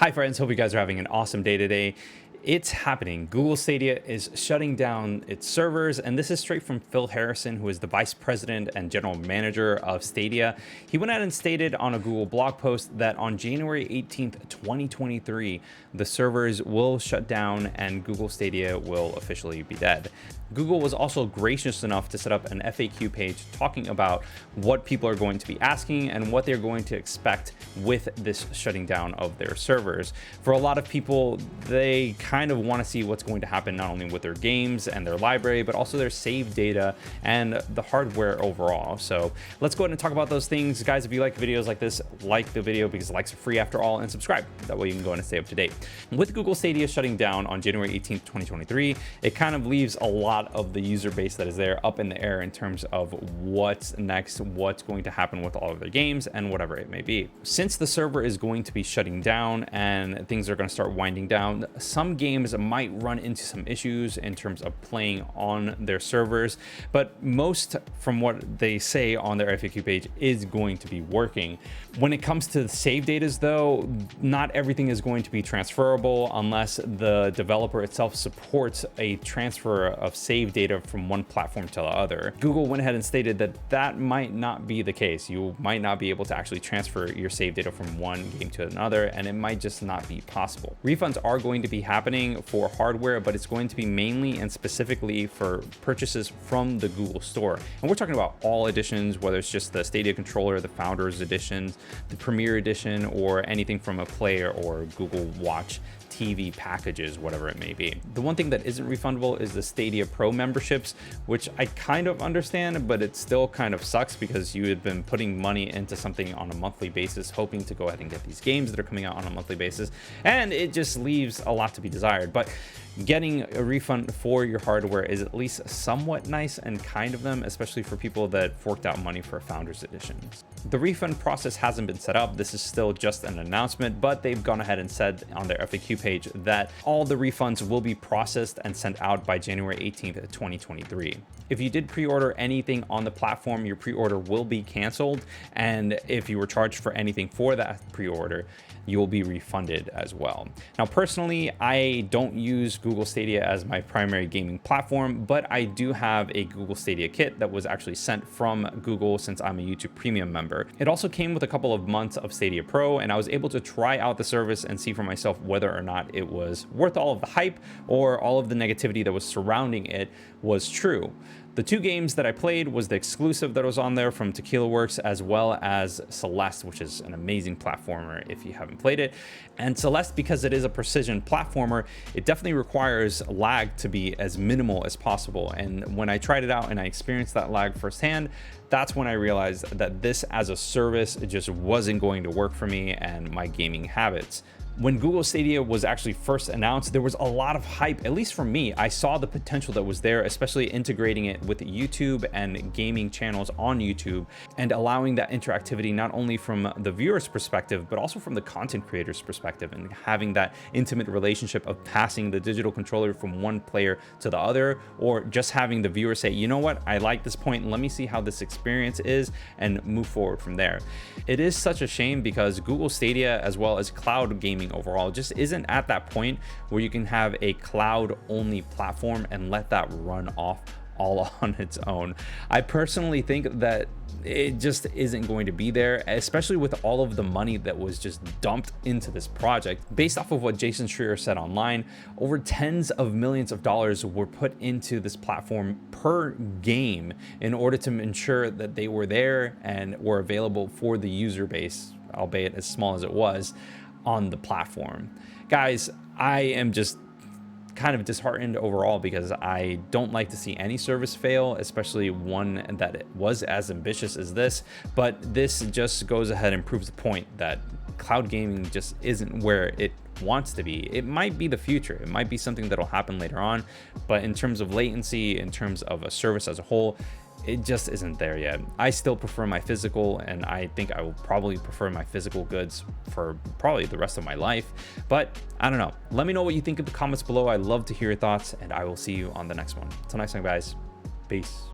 Hi friends, hope you guys are having an awesome day today. It's happening. Google Stadia is shutting down its servers, and this is straight from Phil Harrison, who is the vice president and general manager of Stadia. He went out and stated on a Google blog post that on January 18th, 2023, the servers will shut down and Google Stadia will officially be dead. Google was also gracious enough to set up an FAQ page talking about what people are going to be asking and what they're going to expect with this shutting down of their servers. For a lot of people, they kind of want to see what's going to happen not only with their games and their library, but also their save data and the hardware overall. So let's go ahead and talk about those things. Guys, if you like videos like this, like the video because likes are free after all, and subscribe. That way you can go in and stay up to date. With Google Stadia shutting down on January 18th, 2023, it kind of leaves a lot of the user base that is there up in the air in terms of what's next, what's going to happen with all of their games and whatever it may be. Since the server is going to be shutting down and things are going to start winding down, some games might run into some issues in terms of playing on their servers, but most, from what they say on their FAQ page, is going to be working. When it comes to save datas though, not everything is going to be transferable unless the developer itself supports a transfer of save data from one platform to the other. Google went ahead and stated that that might not be the case. You might not be able to actually transfer your save data from one game to another, and it might just not be possible. Refunds are going to be happening for hardware, but it's going to be mainly and specifically for purchases from the Google Store. And we're talking about all editions, whether it's just the Stadia controller, the Founders Edition, the Premier Edition, or anything from a Player or Google Watch TV packages, whatever it may be. The one thing that isn't refundable is the Stadia Pro memberships, which I kind of understand, but it still kind of sucks because you had been putting money into something on a monthly basis, hoping to go ahead and get these games that are coming out on a monthly basis, and it just leaves a lot to be desired. But getting a refund for your hardware is at least somewhat nice and kind of them, especially for people that forked out money for Founders Editions. The refund process hasn't been set up. This is still just an announcement, but they've gone ahead and said on their FAQ page that all the refunds will be processed and sent out by January 18th, 2023. If you did pre-order anything on the platform, your pre-order will be canceled, and if you were charged for anything for that pre-order, you will be refunded as well. Now, personally, I don't use Google Stadia as my primary gaming platform, but I do have a Google Stadia kit that was actually sent from Google since I'm a YouTube Premium member. It also came with a couple of months of Stadia Pro, and I was able to try out the service and see for myself whether or not it was worth all of the hype or all of the negativity that was surrounding it was true. The two games that I played was the exclusive that was on there from Tequila Works, as well as Celeste, which is an amazing platformer if you haven't played it. And Celeste, because it is a precision platformer, it definitely requires lag to be as minimal as possible. And when I tried it out and I experienced that lag firsthand, that's when I realized that this as a service just wasn't going to work for me and my gaming habits. When Google Stadia was actually first announced, there was a lot of hype, at least for me. I saw the potential that was there, especially integrating it with YouTube and gaming channels on YouTube and allowing that interactivity not only from the viewer's perspective, but also from the content creator's perspective, and having that intimate relationship of passing the digital controller from one player to the other, or just having the viewer say, you know what, I like this point, let me see how this experience is, and move forward from there. It is such a shame because Google Stadia, as well as cloud gaming overall, just isn't at that point where you can have a cloud only platform and let that run off all on its own. I personally think that it just isn't going to be there, especially with all of the money that was just dumped into this project. Based off of what Jason Schreier said online, over tens of millions of dollars were put into this platform per game in order to ensure that they were there and were available for the user base, albeit as small as it was, on the platform. Guys, I am just kind of disheartened overall because I don't like to see any service fail, especially one that was as ambitious as this. But this just goes ahead and proves the point that cloud gaming just isn't where it wants to be. It might be the future, it might be something that'll happen later on, but in terms of latency, in terms of a service as a whole, it just isn't there yet. I still prefer my physical, and I think I will probably prefer my physical goods for probably the rest of my life, but I don't know. Let me know what you think in the comments below. I love to hear your thoughts, and I will see you on the next one. Until next time, guys, peace.